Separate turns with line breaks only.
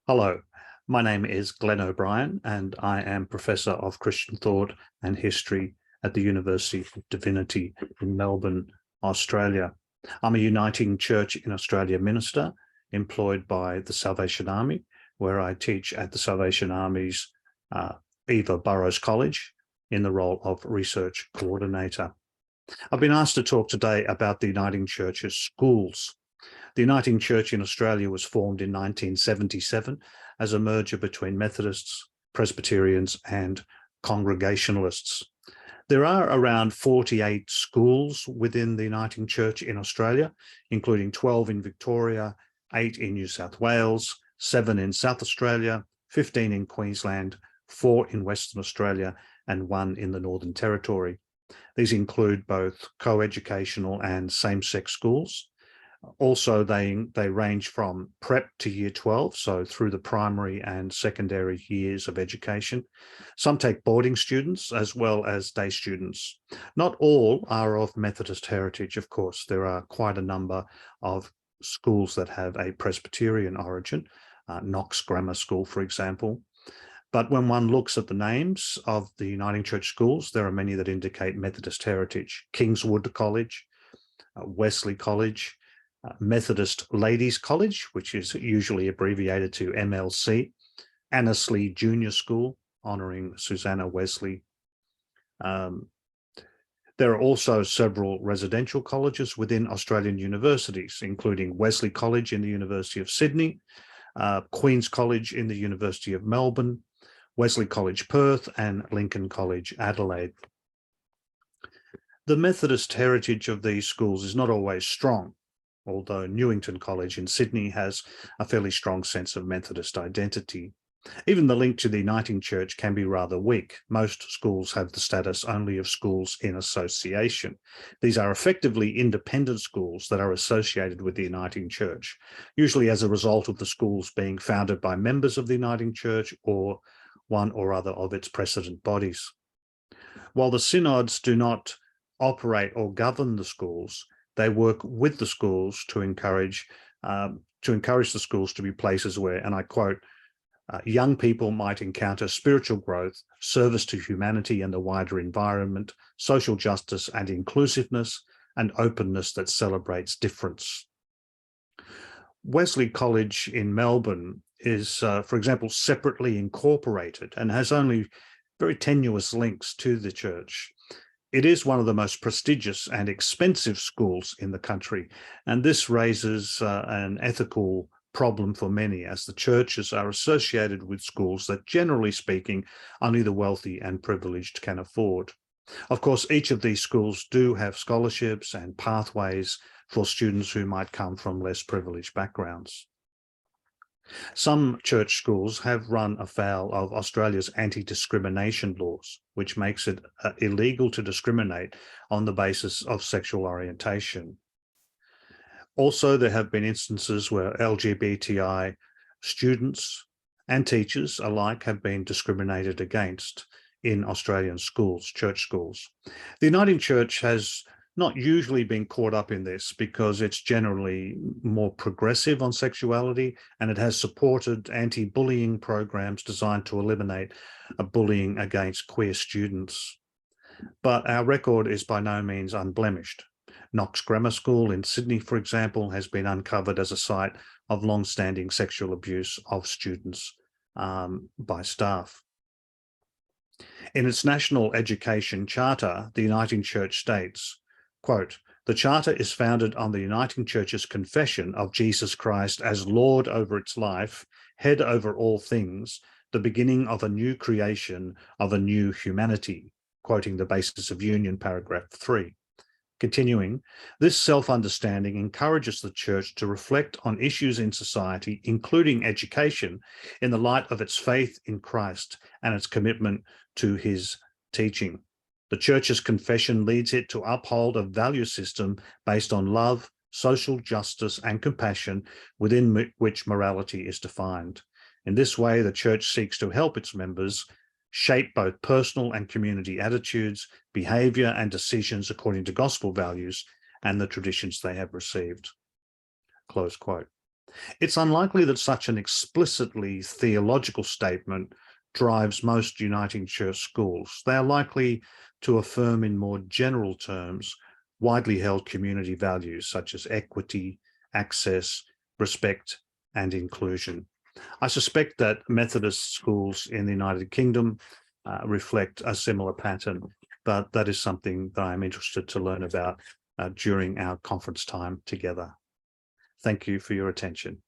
Hello, my name is Glenn O'Brien and I am Professor of Christian Thought and History at the University of Divinity in Melbourne, Australia. I'm a Uniting Church in Australia minister employed by the Salvation Army, where I teach at the Salvation Army's Eva Burrows College in the role of Research Coordinator. I've been asked to talk today about the Uniting Church's schools. The Uniting Church in Australia was formed in 1977 as a merger between Methodists, Presbyterians and Congregationalists. There are around 48 schools within the Uniting Church in Australia, including 12 in Victoria, 8 in New South Wales, 7 in South Australia, 15 in Queensland, 4 in Western Australia and 1 in the Northern Territory. These include both co-educational and same-sex schools. Also, they range from prep to year 12, so through the primary and secondary years of education. Some take boarding students as well as day students. Not all are of Methodist heritage, of course. There are quite a number of schools that have a Presbyterian origin, Knox Grammar School, for example. But when one looks at the names of the Uniting Church schools, there are many that indicate Methodist heritage. Kingswood College, Wesley College, Methodist Ladies College, which is usually abbreviated to MLC, Annesley Junior School, honouring Susanna Wesley. There are also several residential colleges within Australian universities, including Wesley College in the University of Sydney, Queen's College in the University of Melbourne, Wesley College Perth and Lincoln College Adelaide. The Methodist heritage of these schools is not always strong, although Newington College in Sydney has a fairly strong sense of Methodist identity. Even the link to the Uniting Church can be rather weak. Most schools have the status only of schools in association. These are effectively independent schools that are associated with the Uniting Church, usually as a result of the schools being founded by members of the Uniting Church or one or other of its precedent bodies. While the synods do not operate or govern the schools, they work with the schools to encourage the schools to be places where, and I quote, young people might encounter spiritual growth, service to humanity and the wider environment, social justice and inclusiveness, and openness that celebrates difference. Wesley College in Melbourne is, for example, separately incorporated and has only very tenuous links to the church. It is one of the most prestigious and expensive schools in the country, and this raises an ethical problem for many, as the churches are associated with schools that, generally speaking, only the wealthy and privileged can afford. Of course, each of these schools do have scholarships and pathways for students who might come from less privileged backgrounds. Some church schools have run afoul of Australia's anti-discrimination laws, which makes it illegal to discriminate on the basis of sexual orientation. Also, there have been instances where LGBTI students and teachers alike have been discriminated against in Australian schools, church schools. The Uniting Church has not usually been caught up in this because it's generally more progressive on sexuality, and it has supported anti-bullying programs designed to eliminate bullying against queer students. But our record is by no means unblemished. Knox Grammar School in Sydney, for example, has been uncovered as a site of long-standing sexual abuse of students by staff. In its National Education Charter, the Uniting Church states, quote, "The Charter is founded on the Uniting Church's confession of Jesus Christ as Lord over its life, head over all things, the beginning of a new creation, of a new humanity," quoting the Basis of Union, paragraph 3. Continuing, this self-understanding encourages the Church to reflect on issues in society, including education, in the light of its faith in Christ and its commitment to his teaching. The Church's confession leads it to uphold a value system based on love, social justice, and compassion, within which morality is defined. In this way, the Church seeks to help its members shape both personal and community attitudes, behaviour, and decisions according to gospel values and the traditions they have received. Close quote. It's unlikely that such an explicitly theological statement drives most Uniting Church schools. They are likely to affirm in more general terms widely held community values such as equity, access, respect, and inclusion. I suspect that Methodist schools in the United Kingdom reflect a similar pattern, but that is something that I'm interested to learn about during our conference time together. Thank you for your attention.